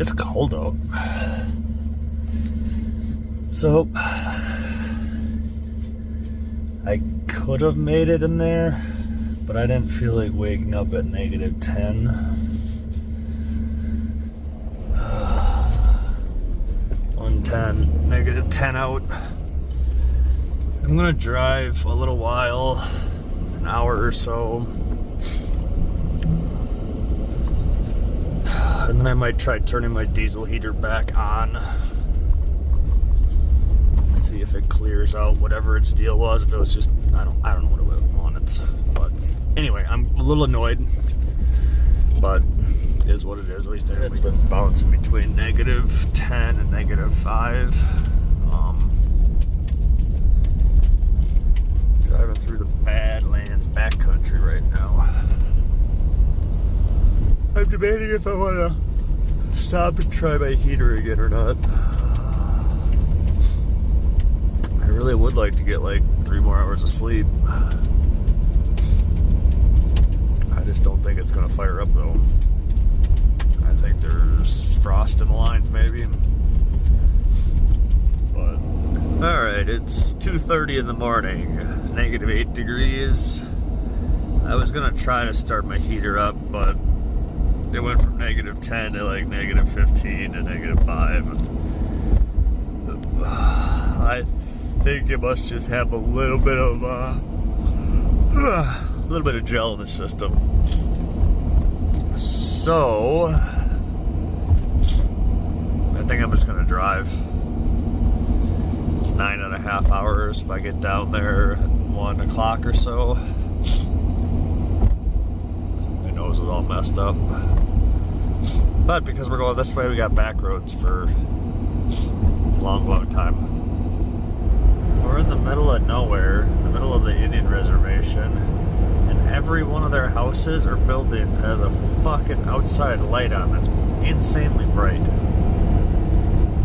It's cold out. So I could have made it in there, but I didn't feel like waking up at -10. -10 out. I'm gonna drive a little while, an hour or so, and then I might try turning my diesel heater back on. See if it clears out whatever its deal was. If it was just, I don't know what it wanted. But anyway, I'm a little annoyed, but it is what it is. At least it's been bouncing between -10 and -5. Driving through the Badlands backcountry right now. I'm debating if I want to stop and try my heater again or not. I really would like to get like 3 more hours of sleep. I just don't think it's going to fire up though. I think there's frost in the lines maybe. But alright, it's 2:30 in the morning, -8 degrees. I was going to try to start my heater up, but it went from -10 to like -15 to -5. I think it must just have a little bit of gel in the system. So I think I'm just gonna drive. It's 9.5 hours if I get down there at 1 o'clock or so. My nose is all messed up. But because we're going this way, we got back roads for a long time. We're in the middle of nowhere, in the middle of the Indian reservation, and every one of their houses or buildings has a fucking outside light on that's insanely bright.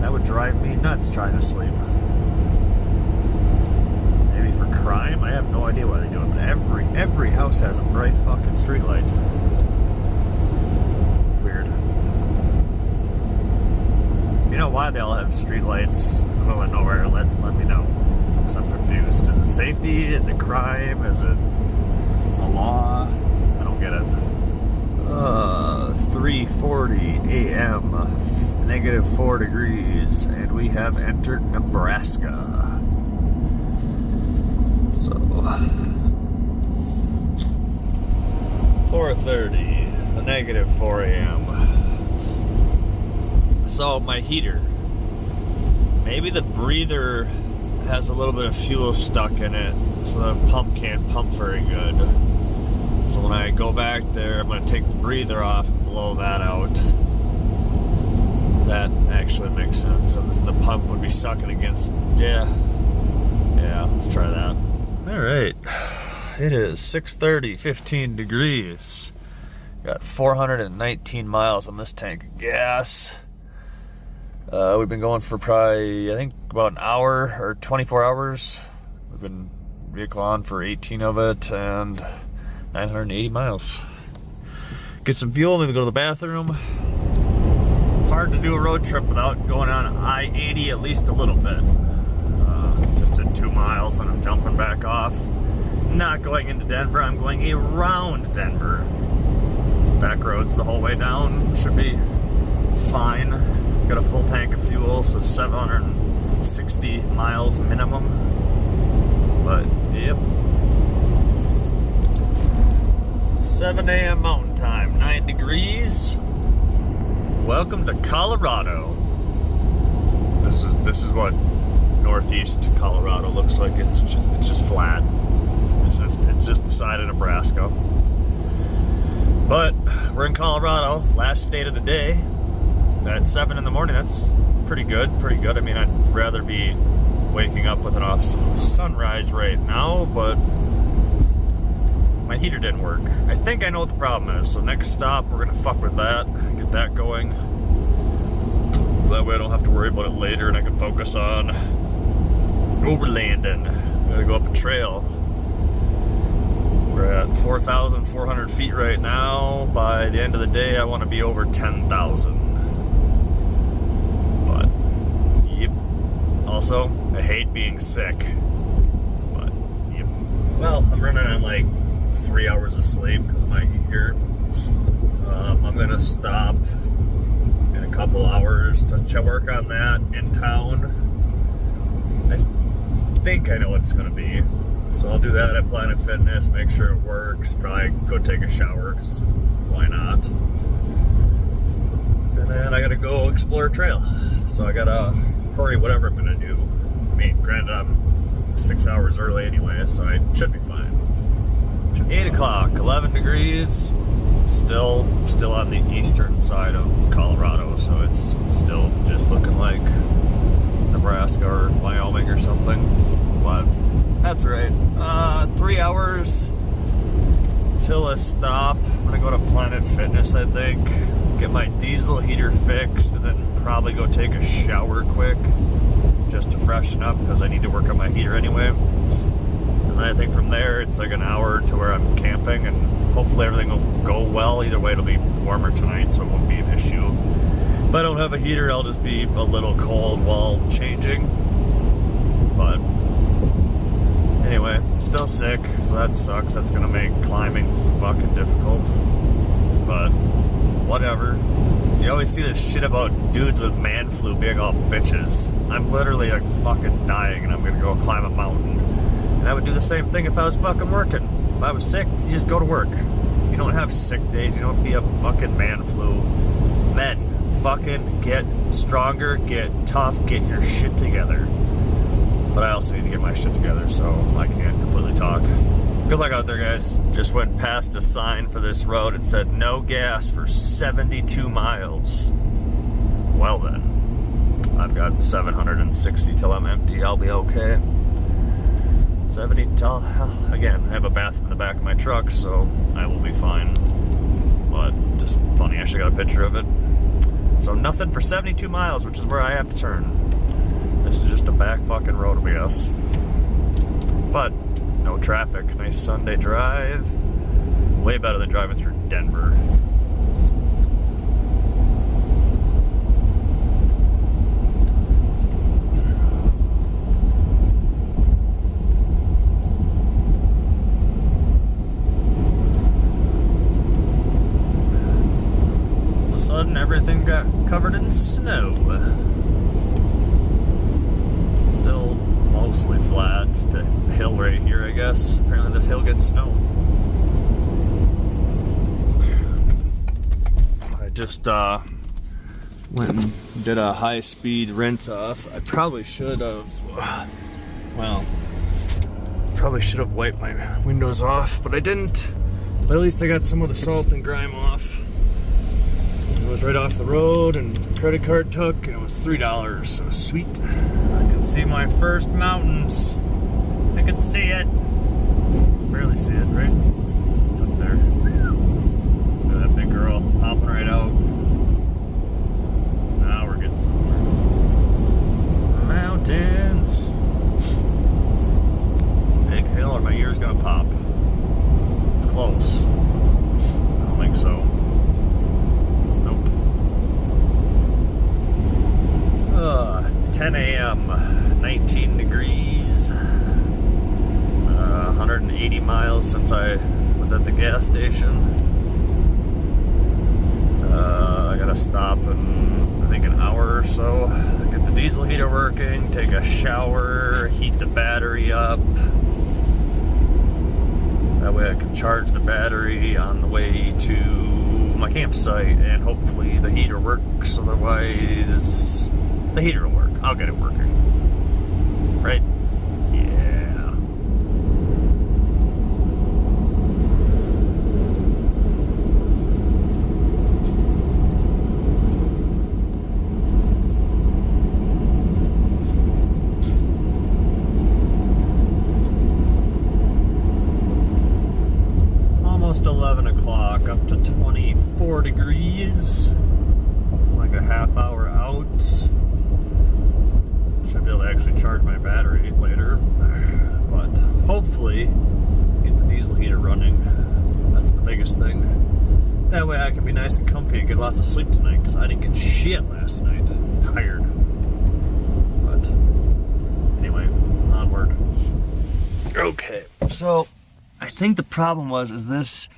That would drive me nuts trying to sleep. Maybe for crime? I have no idea why they do it, but every house has a bright fucking street light. Weird. You know why they all have street lights in the middle of nowhere? Let me know. I'm confused. Is it safety? Is it crime? Is it a law? I don't get it. 3:40 a.m. -4 degrees, and we have entered Nebraska. So 4:30, -4 a.m. So my heater, maybe the breather has a little bit of fuel stuck in it, so the pump can't pump very good. So when I go back there, I'm going to take the breather off and blow that out. That actually makes sense. So the pump would be sucking against, yeah, let's try that. Alright, it is 6:30, 15 degrees. Got 419 miles on this tank of gas. We've been going for probably, I think, about an hour or 24 hours. We've been vehicle on for 18 of it and 980 miles. Get some fuel, maybe go to the bathroom. It's hard to do a road trip without going on I-80 at least a little bit. Just at 2 miles and I'm jumping back off. Not going into Denver, I'm going around Denver. Back roads the whole way down, should be fine. Got a full tank of fuel, so 760 miles minimum. But, yep. 7 a.m. mountain time, 9 degrees. Welcome to Colorado. This is what northeast Colorado looks like. It's just flat. It's just the side of Nebraska. But we're in Colorado, last state of the day. At 7 in the morning, that's pretty good. I mean, I'd rather be waking up with an awesome sunrise right now, but my heater didn't work. I think I know what the problem is, so next stop, we're gonna fuck with that, get that going. That way I don't have to worry about it later and I can focus on overlanding. I'm gonna go up a trail. We're at 4,400 feet right now. By the end of the day, I want to be over 10,000. Also, I hate being sick. But, yeah. Well, I'm running on like 3 hours of sleep because of my heater. I'm going to stop in a couple hours to work on that in town. I think I know what it's going to be. So I'll do that at Planet Fitness, make sure it works, probably go take a shower, 'cause why not? And then I gotta go explore a trail. So I gotta hurry whatever I'm gonna do. I mean, granted I'm 6 hours early anyway, so I should be fine. 8 o'clock, 11 degrees, still on the eastern side of Colorado, so it's still just looking like Nebraska or Wyoming or something, but that's right. 3 hours till a stop. I'm gonna go to Planet Fitness, I think, get my diesel heater fixed, and then probably go take a shower quick just to freshen up because I need to work on my heater anyway. And I think from there it's like an hour to where I'm camping, and hopefully everything will go well. Either way, it'll be warmer tonight, so it won't be an issue. If I don't have a heater, I'll just be a little cold while changing. But anyway, still sick, so that sucks. That's gonna make climbing fucking difficult. But whatever. So you always see this shit about dudes with man flu being all bitches. I'm literally like fucking dying and I'm gonna go climb a mountain. And I would do the same thing if I was fucking working. If I was sick, you just go to work. You don't have sick days, you don't be a fucking man flu. Men, fucking get stronger, get tough, get your shit together. But I also need to get my shit together, so I can't completely talk. Good luck out there, guys. Just went past a sign for this road. It said no gas for 72 miles. Well then, I've got 760 till I'm empty. I'll be okay. 70 till, again, I have a bathroom in the back of my truck, so I will be fine. But just funny, I actually got a picture of it. So nothing for 72 miles, which is where I have to turn. This is just a back fucking road, I guess. But no traffic. Nice Sunday drive. Way better than driving through Denver. All of a sudden, everything got covered in snow. Still mostly flat, just a hill right here, I guess. Apparently this hill gets snow. I just went and did a high-speed rinse off. I probably should have, well, probably should have wiped my windows off, but I didn't. But at least I got some of the salt and grime off. It was right off the road, and the credit card took, and it was $3, so sweet. I can see my first mountains. I can see it. Barely see it, right? It's up there. Look at that big girl hopping right out. Now we're getting somewhere. Mountains. Big hill, or my ear's gonna pop. It's close. I don't think so. 10 a.m., 19 degrees, 180 miles since I was at the gas station. I gotta stop in, I think, an hour or so, get the diesel heater working, take a shower, heat the battery up. That way I can charge the battery on the way to my campsite, and hopefully the heater works, otherwise the heater will work. I'll get it working. Right? Yeah. Almost 11 o'clock, up to 24 degrees. Like a half hour out. Should be able to actually charge my battery later, but hopefully get the diesel heater running. That's the biggest thing. That way I can be nice and comfy and get lots of sleep tonight, because I didn't get shit last night. I'm tired. But anyway, onward. Okay, so I think the problem is this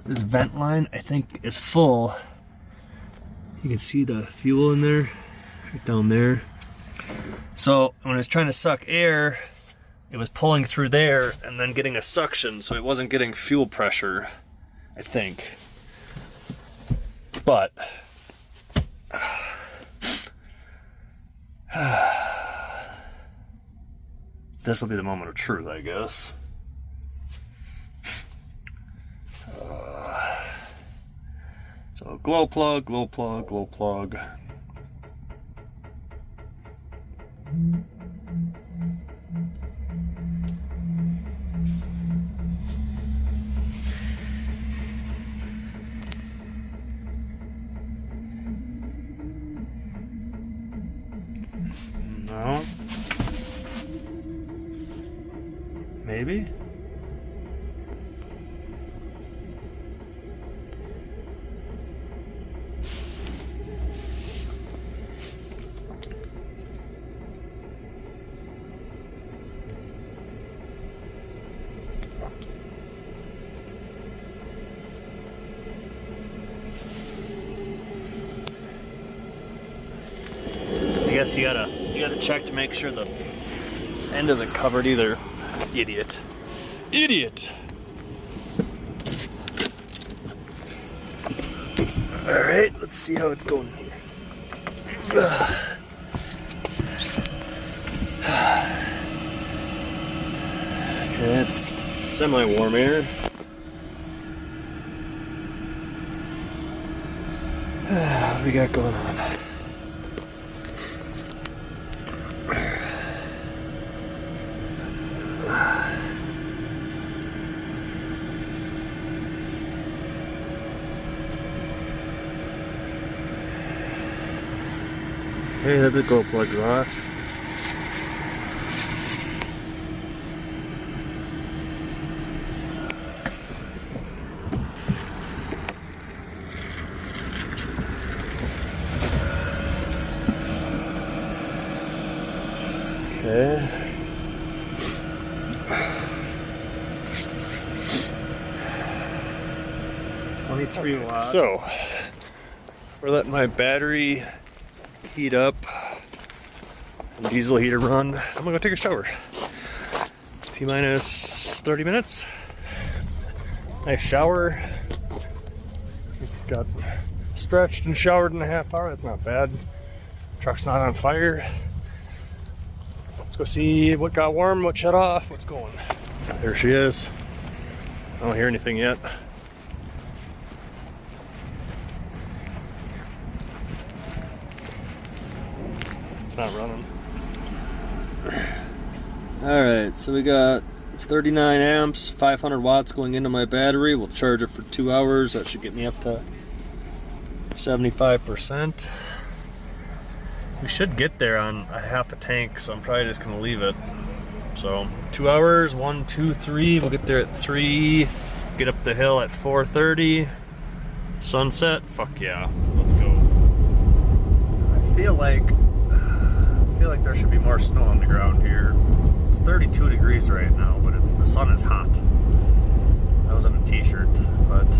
vent line, I think, is full. You can see the fuel in there, right down there. So when I was trying to suck air, it was pulling through there and then getting a suction, so it wasn't getting fuel pressure, I think. But this will be the moment of truth, I guess. So glow plug, glow plug, glow plug. No. Maybe? I guess you gotta check to make sure the end isn't covered either. Idiot. Idiot! Alright, let's see how it's going. Okay, it's semi-warm air. What do we got going on? Okay, that did glow plugs off. Okay. 23 watts. So, we're letting my battery heat up and diesel heater run. I'm gonna go take a shower. T-minus 30 minutes. Nice shower. Got stretched and showered in a half hour. That's not bad. Truck's not on fire. Let's go see what got warm, what shut off, what's going. There she is. I don't hear anything yet. Not running. Alright, so we got 39 amps, 500 watts going into my battery. We'll charge it for 2 hours. That should get me up to 75%. We should get there on a half a tank, so I'm probably just gonna leave it. So 2 hours, 1, 2, 3. We'll get there at 3. Get up the hill at 4:30. Sunset. Fuck yeah. Let's go. I feel like there should be more snow on the ground here. It's 32 degrees right now, but the sun is hot. I was in a t-shirt, but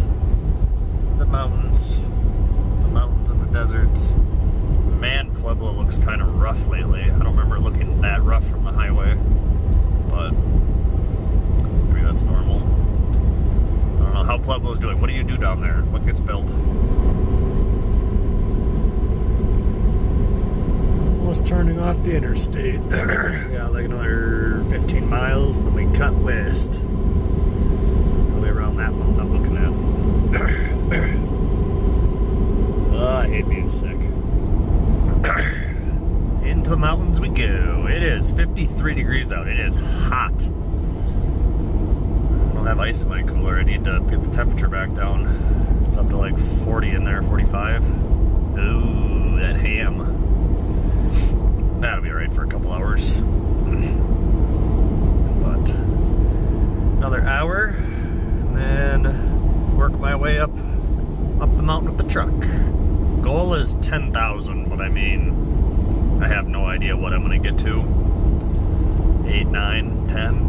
the mountains and the deserts. Man, Pueblo looks kind of rough lately. I don't remember it looking that rough from the highway, but maybe that's normal. I don't know how Pueblo's doing. What do you do down there? What gets built? Almost turning off the interstate. We got like another 15 miles, and then we cut west. Probably around that mountain I'm looking at. I hate being sick. Into the mountains we go. It is 53 degrees out. It is hot. I don't have ice in my cooler. I need to get the temperature back down. It's up to like 40 in there, 45. Ooh, that ham. That'll be alright for a couple hours. But another hour, and then work my way up the mountain with the truck. Goal is 10,000, but I mean, I have no idea what I'm gonna get to. 8, 9, 10.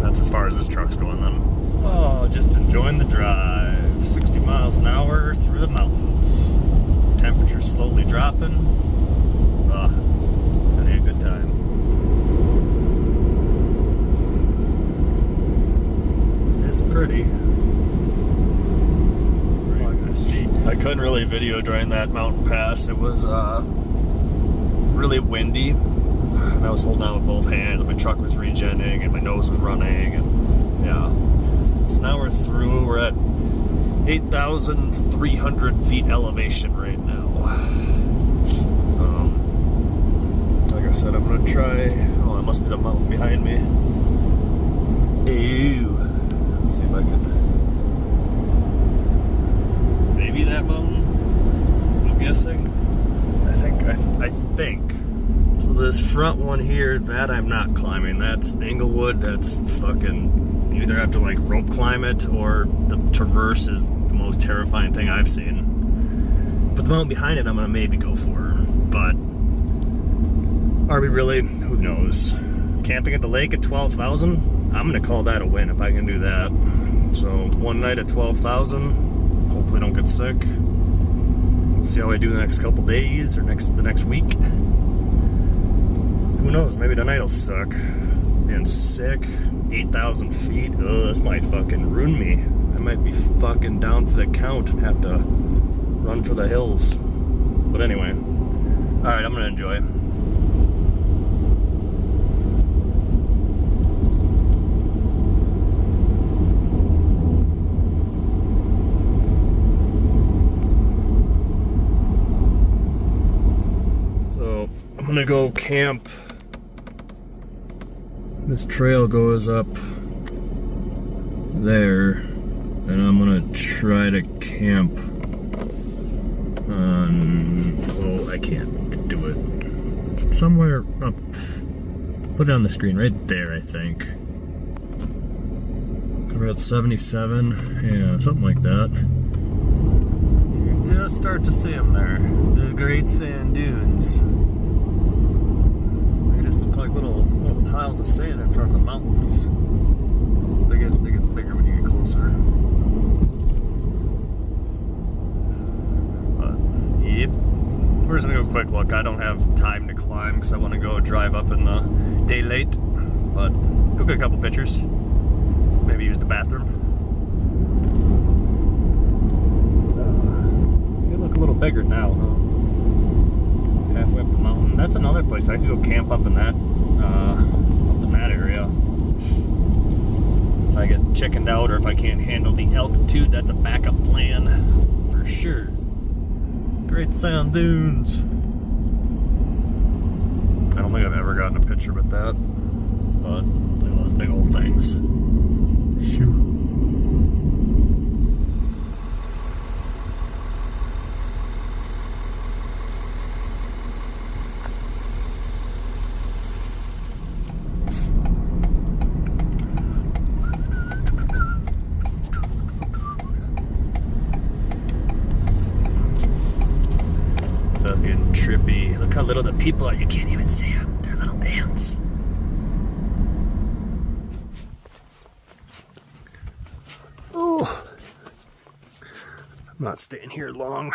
That's as far as this truck's going then. Oh, just enjoying the drive. 60 miles an hour through the mountains. Temperature slowly dropping. Oh, it's gonna be a good time. It's pretty. I couldn't really video during that mountain pass. It was really windy, and I was holding on with both hands. My truck was regenning, and my nose was running, and yeah. So now we're through. We're at 8,300 feet elevation right now. Like I said, I'm gonna try. Oh, that must be the mountain behind me. Ew. Let's see if I can. Maybe that mountain. I'm guessing. I think. So this front one here, that I'm not climbing. That's Englewood. That's fucking. You either have to like rope climb it, or the traverse is the most terrifying thing I've seen. But the mountain behind it, I'm gonna maybe go for. But are we really? Who knows? Camping at the lake at 12,000. I'm gonna call that a win if I can do that. So one night at 12,000. Hopefully, don't get sick. We'll see how I do the next couple days or the next week. Who knows? Maybe tonight will suck. Being sick, 8,000 feet. Ugh, this might fucking ruin me. I might be fucking down for the count and have to run for the hills. But anyway, all right, I'm gonna enjoy. I'm gonna go camp. This trail goes up there, and I'm gonna try to camp on, well, I can't do it. Somewhere up, put it on the screen, right there, I think. We're at 77, yeah, something like that. You can just start to see them there. The Great Sand Dunes. Just look like little piles of sand in front of the mountains. They get bigger when you get closer. But yep, we're just gonna go quick look. I don't have time to climb because I want to go drive up in the daylight. But go get a couple pictures. Maybe use the bathroom. They look a little bigger now, huh? Halfway up the mountain. That's another place I could go camp up in that area. If I get chickened out or if I can't handle the altitude, that's a backup plan for sure. Great Sand Dunes. I don't think I've ever gotten a picture with that, but look at those big old things. Shoot. Trippy. Look how little the people are. You can't even see them. They're little ants. Oh, I'm not staying here long.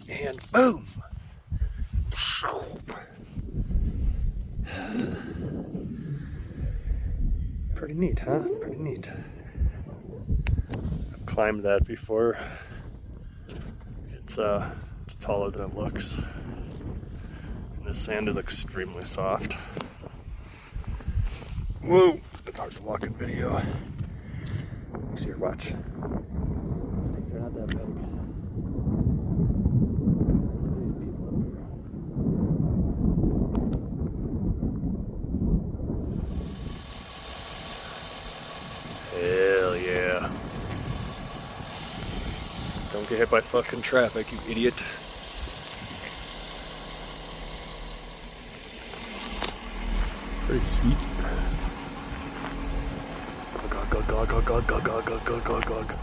And boom. Pretty neat, huh? Pretty neat. Climbed that before. It's taller than it looks. And the sand is extremely soft. Whoa, it's hard to walk in video. Let's here, watch. They're not that big. Hell yeah. Don't get hit by fucking traffic, you idiot. Pretty sweet. Gog.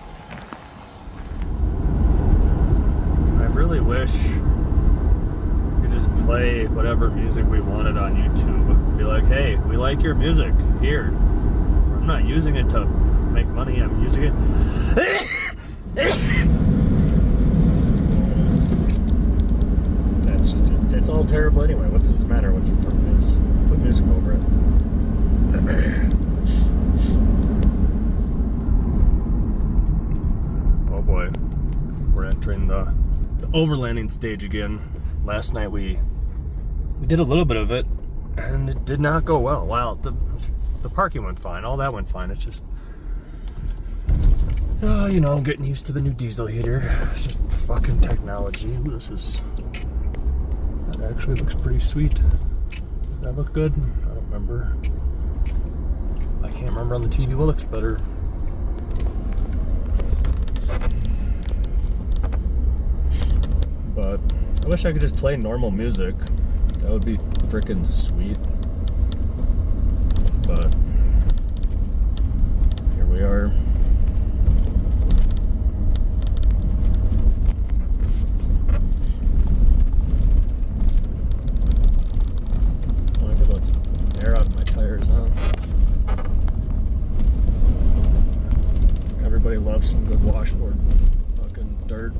really wish we could just play whatever music we wanted on YouTube. Be like, hey, we like your music. Here. I'm not using it to make money, I'm using it. That's just, it's all terrible anyway. What does it matter what your tone is? Put music over it. Oh boy. We're entering the overlanding stage again. Last night we did a little bit of it, and it did not go well. Wow, the parking went fine. All that went fine. It's just, you know, getting used to the new diesel heater. It's just fucking technology. Ooh, that actually looks pretty sweet. Does that look good? I don't remember. I can't remember on the TV what looks better. But I wish I could just play normal music. That would be freaking sweet. But here we are. Oh, I could let some air out of my tires, huh? Everybody loves some good washboard fucking dirt.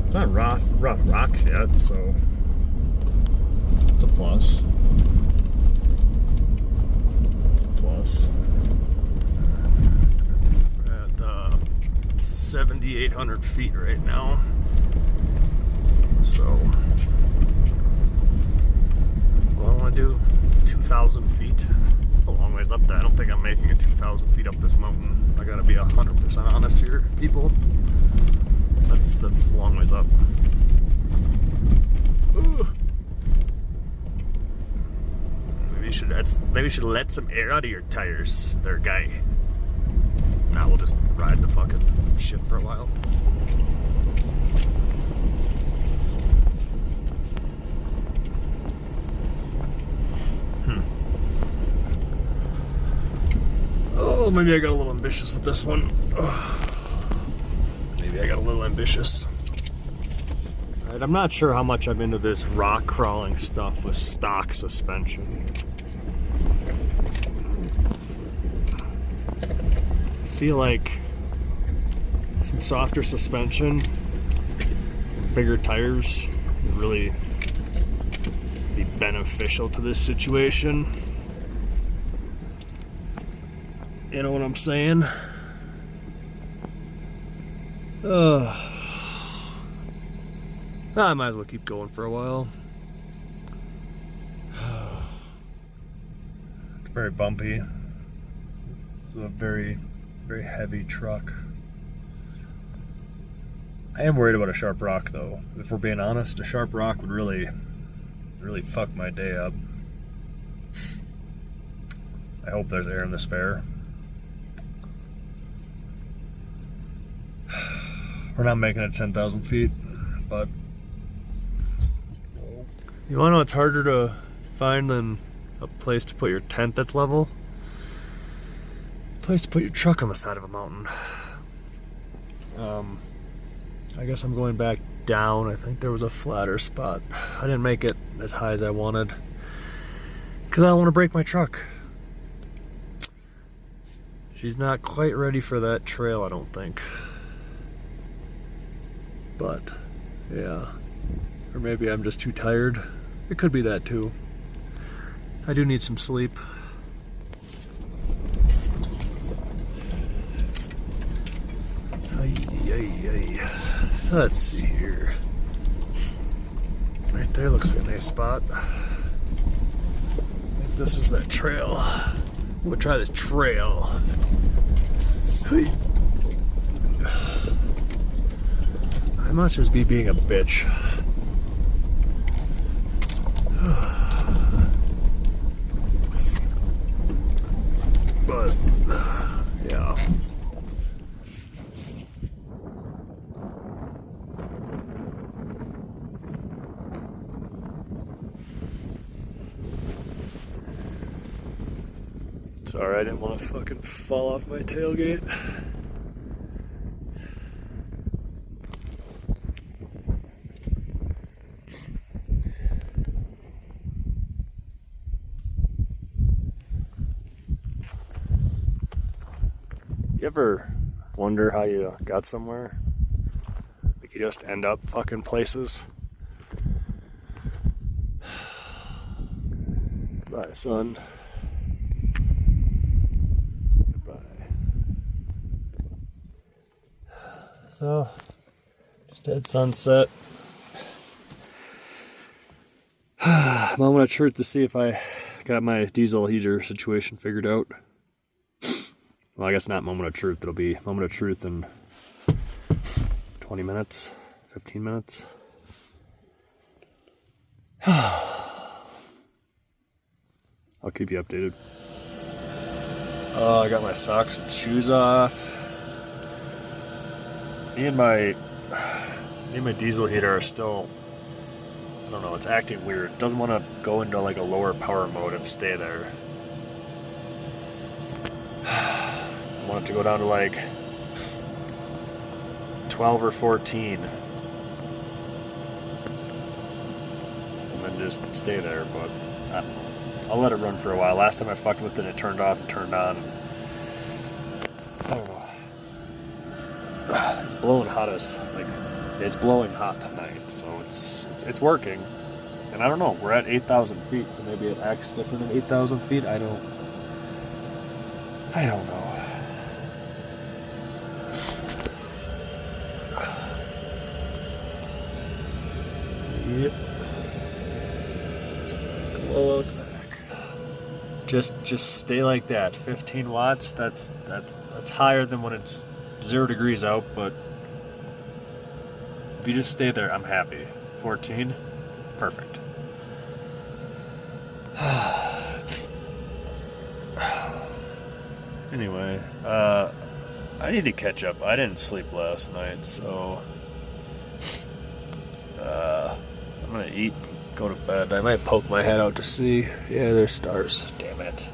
It's not rough rocks yet, so it's a plus. It's a plus. We're at 7,800 feet right now. So, well, I want to do 2,000 feet. It's a long ways up there. I don't think I'm making it 2,000 feet up this mountain. I gotta be 100% honest here, people. That's a long ways up. Ooh. Maybe you should let some air out of your tires, there, guy. Now we'll just ride the fucking shit for a while. Oh, maybe I got a little ambitious with this one. Maybe I got a little ambitious. Alright, I'm not sure how much I'm into this rock crawling stuff with stock suspension. I feel like some softer suspension, bigger tires would really be beneficial to this situation. You know what I'm saying? I might as well keep going for a while. It's very bumpy. It's a very, very heavy truck. I am worried about a sharp rock though. If we're being honest, a sharp rock would really fuck my day up. I hope there's air in the spare. We're not making it 10,000 feet, but you wanna know what's harder to find than a place to put your tent that's level? A place to put your truck on the side of a mountain. I guess I'm going back down. I think there was a flatter spot. I didn't make it as high as I wanted because I don't want to break my truck. She's not quite ready for that trail, I don't think. But, yeah. Or maybe I'm just too tired. It could be that too. I do need some sleep. Let's see here. Right there looks like a nice spot. I think this is that trail. We'll try this trail. I must just be being a bitch. But, yeah. Sorry, I didn't want to fucking fall off my tailgate. You ever wonder how you got somewhere? Like you just end up fucking places? Goodbye, son. Goodbye. So, just had sunset. Moment of truth to see if I got my diesel heater situation figured out. Well, I guess not moment of truth. It'll be moment of truth in 20 minutes, 15 minutes. I'll keep you updated. Oh, I got my socks and shoes off. Me and my diesel heater are still, I don't know, it's acting weird. It doesn't want to go into like a lower power mode and stay there. I want it to go down to like 12 or 14. And then just stay there, but I don't know. I'll let it run for a while. Last time I fucked with it, it turned off and turned on. I don't know. It's blowing hot as, like, it's blowing hot tonight, so it's working. And I don't know, we're at 8,000 feet, so maybe it acts different at 8,000 feet. I don't know. Yep. Glow out the back. Just stay like that. 15 watts. That's higher than when it's 0 degrees out, but if you just stay there, I'm happy. 14, perfect. Anyway, I need to catch up. I didn't sleep last night, so I'm gonna eat and go to bed. I might poke my head out to see. Yeah, there's stars. Damn it.